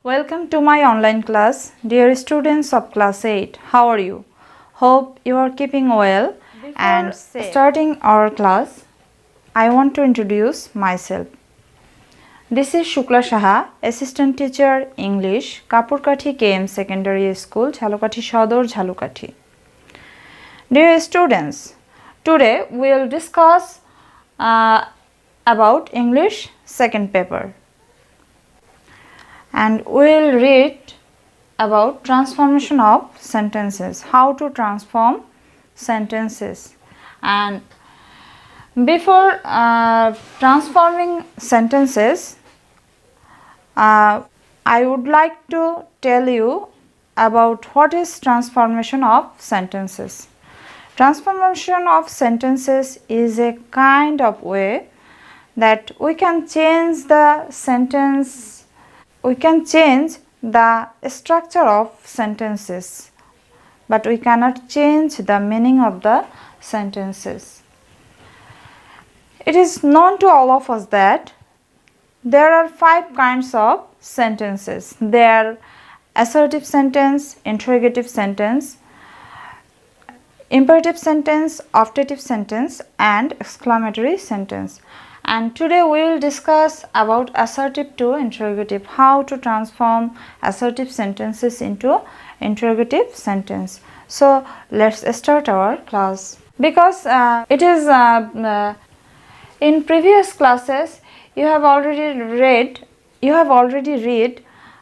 Welcome to my online class. Dear students of class 8, how are you? Hope you are keeping well. And starting our class, I want to introduce myself. This is Shukla Shaha, Assistant Teacher English, Kapurkathi KM Secondary School, Jhalokati Shodor, Jhalokati. Dear students, today we will discuss about English second paper. And we will read about transformation of sentences, how to transform sentences. And before transforming sentences, I would like to tell you about what is transformation of sentences. Transformation of sentences is a kind of way that we can change the sentence. We can change the structure of sentences, but we cannot change the meaning of the sentences. It is known to all of us that there are 5 kinds of sentences. They are assertive sentence, interrogative sentence, imperative sentence, optative sentence, and exclamatory sentence. And today we will discuss about assertive to interrogative, how to transform assertive sentences into interrogative sentence. So let's start our class. Because it is in previous classes you have already read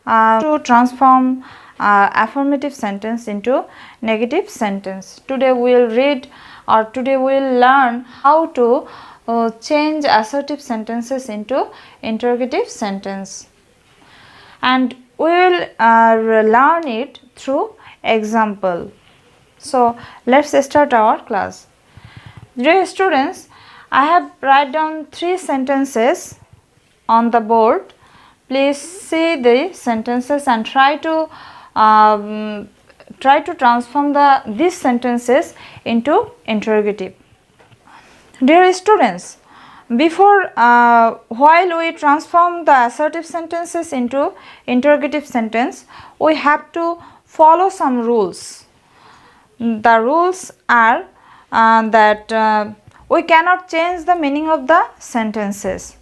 to transform affirmative sentence into negative sentence. Today we will learn how to change assertive sentences into interrogative sentence, and we will learn it through example. So let's start our class. Dear students, I have write down 3 sentences on the board. Please see the sentences and try to transform these sentences into interrogative. Dear students, while we transform the assertive sentences into interrogative sentence, we have to follow some rules. The rules are that we cannot change the meaning of the sentences,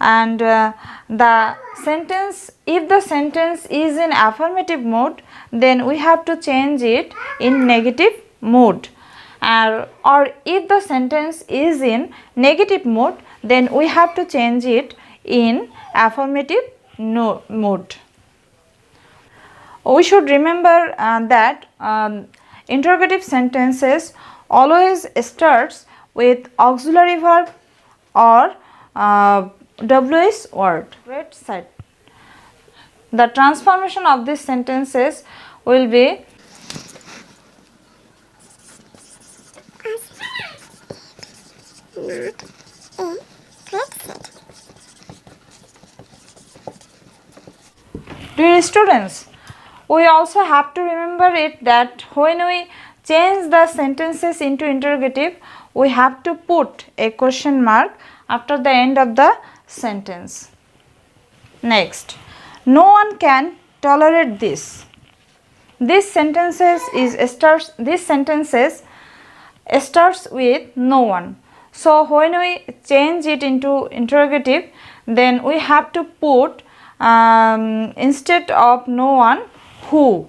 and if the sentence is in affirmative mode, then we have to change it in negative mode. Or if the sentence is in negative mode, then we have to change it in affirmative mode. We should remember that interrogative sentences always starts with auxiliary verb or WH word. Right side. The transformation of these sentences will be Dear students, we also have to remember it that when we change the sentences into interrogative, we have to put a question mark after the end of the sentence. Next, no one can tolerate this. These sentences starts with no one. So when we change it into interrogative, then we have to put instead of no one, who.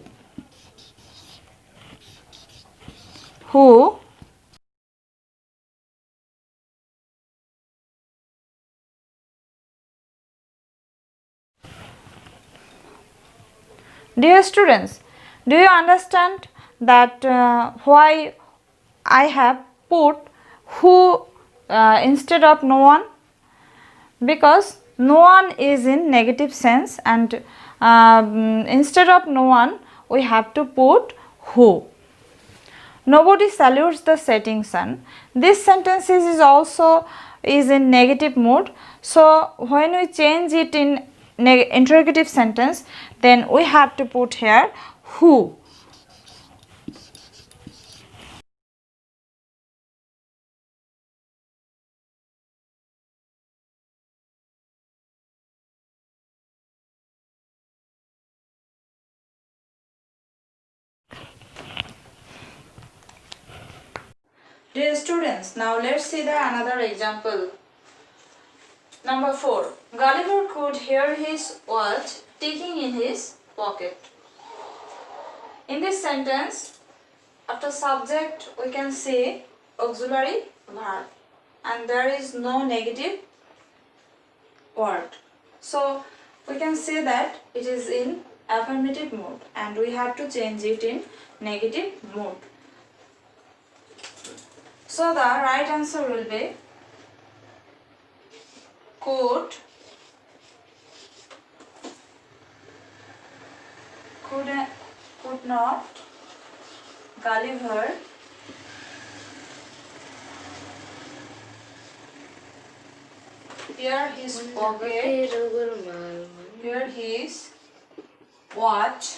Dear students, do you understand that why I have put who instead of no one? Because no one is in negative sense, and instead of no one we have to put who. Nobody salutes the setting sun. This sentence is also in negative mode. So when we change it in interrogative sentence, then we have to put here who. Dear students, now let's see the another example. Number 4. Gulliver could hear his watch ticking in his pocket. In this sentence, after subject we can say auxiliary verb and there is no negative word. So we can say that it is in affirmative mode and we have to change it in negative mode. So the right answer will be could not Gulliver hear his watch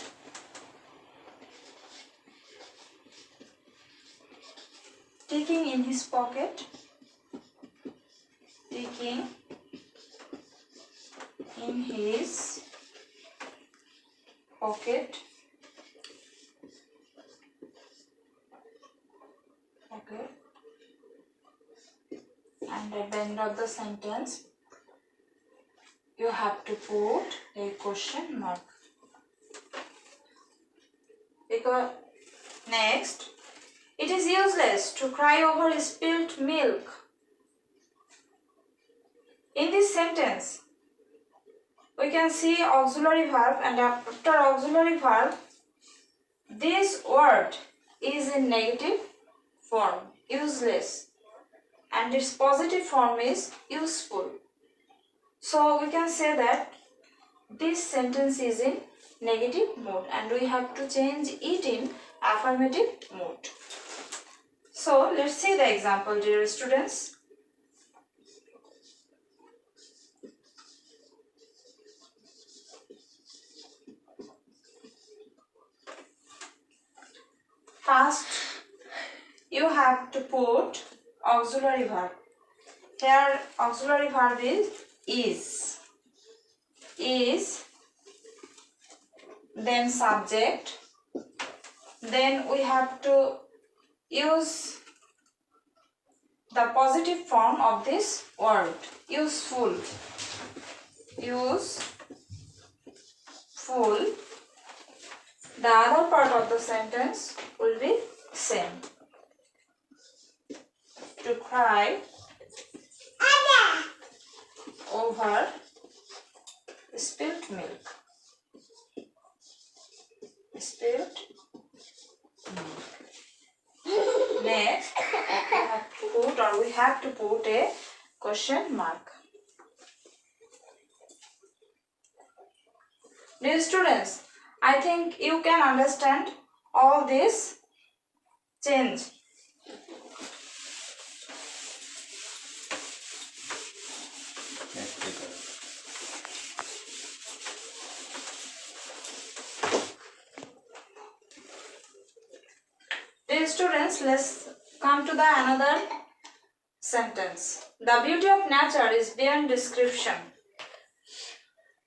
ticking in his pocket, ticking in his pocket. Okay. And at the end of the sentence, you have to put a question mark. Because next, it is useless to cry over spilled milk. In this sentence, we can see auxiliary verb and after auxiliary verb, this word is in negative form, useless, and its positive form is useful. So we can say that this sentence is in negative mode and we have to change it in affirmative mode. So let's see the example, dear students. First, you have to put auxiliary verb. Here auxiliary verb is, then subject, then we have to use the positive form of this word, useful. The other part of the sentence will be same. To cry over spilled milk. Spilled milk. Next, we have to put a question mark. Dear students, I think you can understand all this change. Dear students, let's come to the another sentence. The beauty of nature is beyond description.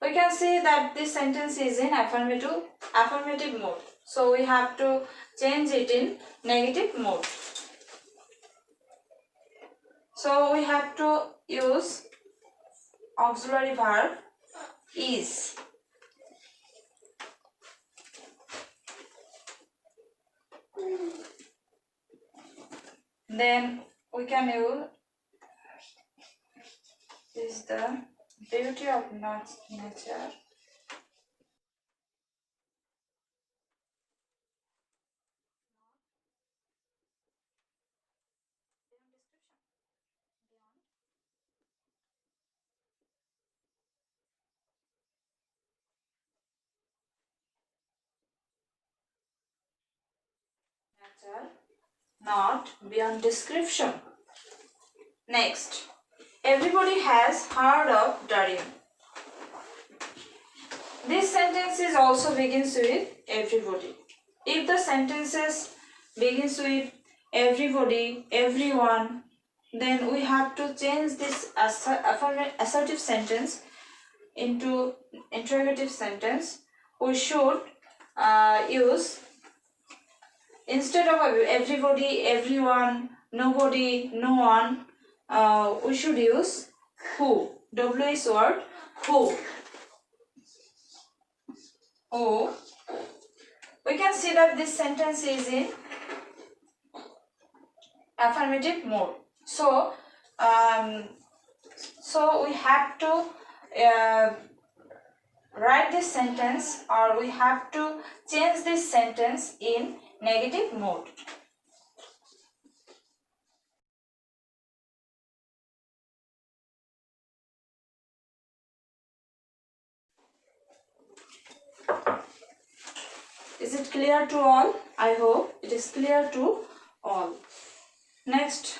We can see that this sentence is in affirmative mode. So we have to change it in negative mode. So we have to use auxiliary verb is. Then we can use is the beauty of nature. Nature, not beyond description. Next, everybody has heard of Darien. This sentence is also begins with everybody. If the sentences begins with everybody, everyone, then we have to change this assertive sentence into interrogative sentence. We should use, instead of everybody, everyone, nobody, no one, we should use who. W is word who. Who. We can see that this sentence is in affirmative mode. So we have to write this sentence, or we have to change this sentence in negative mode. Is it clear to all? I hope it is clear to all. Next,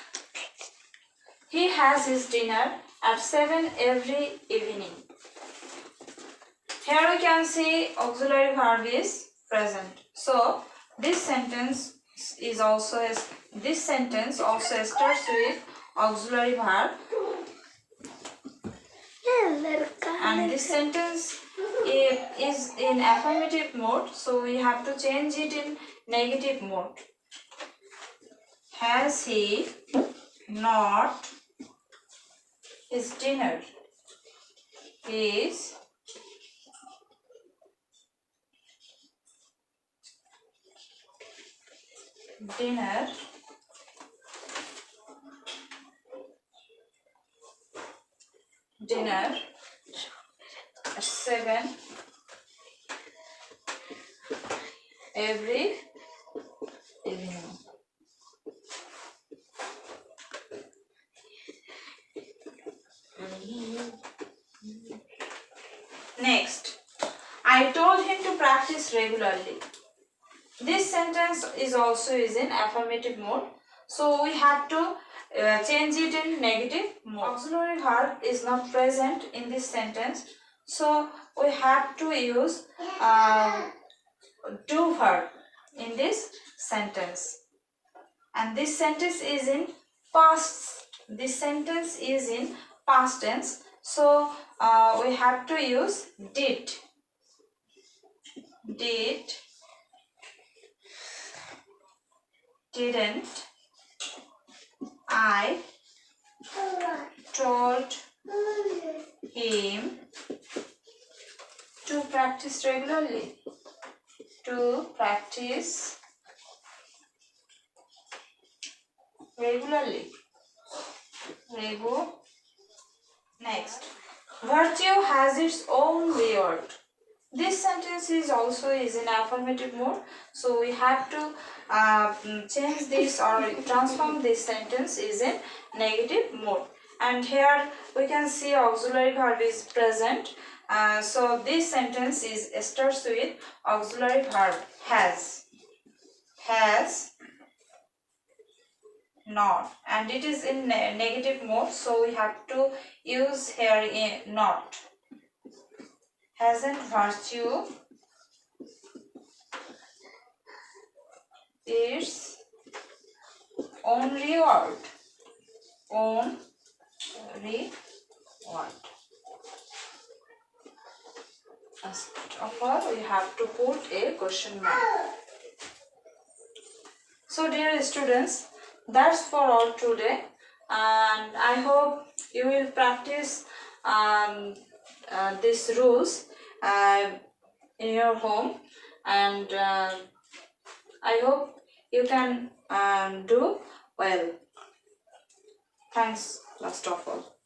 he has his dinner at 7 every evening. Here we can see auxiliary verb is present. So this sentence also starts with auxiliary verb, and this sentence is in affirmative mode, so we have to change it in negative mode. Has he not his dinner? His dinner at 7 every evening. Next, I told him to practice regularly. This sentence is in affirmative mode, so we have to change it in negative mode. Auxiliary verb is not present in this sentence, so we have to use do verb in this sentence, and this sentence is in past. This sentence is in past tense, so we have to use did. Didn't I told him to practice regularly. To practice regularly. Next, virtue has its own reward. This sentence is in affirmative mode, so we have to change this or transform this sentence is in negative mode. And here we can see auxiliary verb is present. So this sentence starts with auxiliary verb has not, and it is in negative mode, so we have to use here in not. Hasn't virtue its own reward. First of all, we have to put a question mark. So dear students, that's for all today, and I hope you will practice these rules in your home, and I hope you can do well. Thanks, last of all.